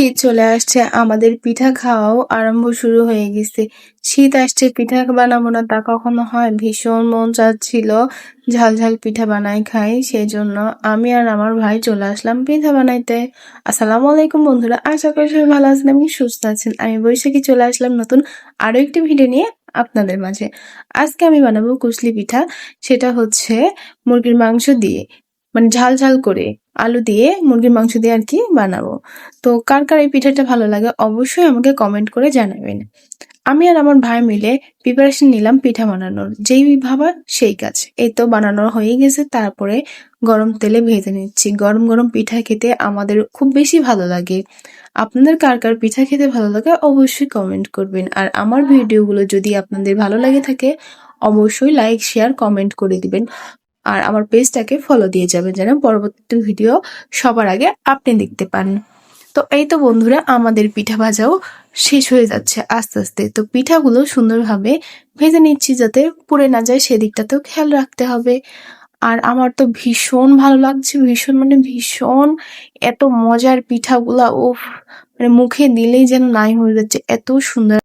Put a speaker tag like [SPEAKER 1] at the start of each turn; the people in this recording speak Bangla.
[SPEAKER 1] শীত চলে আসছে, আমাদের পিঠা খাওয়াও আরম্ভ শুরু হয়ে গেছে। শীত আসছে, পিঠা বানাবো না তা কখনো হয়? ভীষণ মন চাচ্ছিল ঝাল ঝাল পিঠা বানাই খাই, সেজন্য আমি আর আমার ভাই চলে আসলাম পিঠা বানাইতে। আসসালামু আলাইকুম বন্ধুরা, আশা করি সবাই ভালো আছেন এবং সুস্থ আছেন। আমি বৈশাখী চলে আসলাম নতুন আরো একটি ভিডিও নিয়ে আপনাদের মাঝে। আজকে আমি বানাবো কুশলি পিঠা। সেটা হচ্ছে মুরগির মাংস দিয়ে, মানে ঝাল ঝাল করে আলু দিয়ে মুরগির মাংস দিয়ে আর কি বানাবো। তো কার কার এই পিঠাটা ভালো লাগে অবশ্যই আমাকে কমেন্ট করে জানাবেন। আমি আর আমার ভাই মিলে প্রিপারেশন নিলাম পিঠা বানানোর, যেই ভাবা সেই কাজ। এই তো বানানো হয়ে গেছে, তারপরে গরম তেলে ভেজে নিচ্ছি। গরম গরম পিঠা খেতে আমাদের খুব বেশি ভালো লাগে। আপনাদের কার কার পিঠা খেতে ভালো লাগে অবশ্যই কমেন্ট করবেন। আর আমার ভিডিওগুলো যদি আপনাদের ভালো লাগে থাকে অবশ্যই লাইক শেয়ার কমেন্ট করে দিবেন। আর আমার পেজটাকে ফলো দিয়ে যাবেন যেন পরবর্তী ভিডিও সবার আগে আপনি দেখতে পান। তো এই তো বন্ধুরা, আমাদের পিঠা ভাজাও শেষ হয়ে যাচ্ছে আস্তে আস্তে। তো পিঠাগুলো সুন্দরভাবে ভেজে নিচ্ছি যাতে পুড়ে না যায়, সেদিকটাতেও খেয়াল রাখতে হবে। আর আমার তো ভীষণ ভালো লাগছে, ভীষণ মানে ভীষণ। এত মজার পিঠাগুলা, ও মানে মুখে দিলেই যেন নাই হয়ে যাচ্ছে, এত সুন্দর।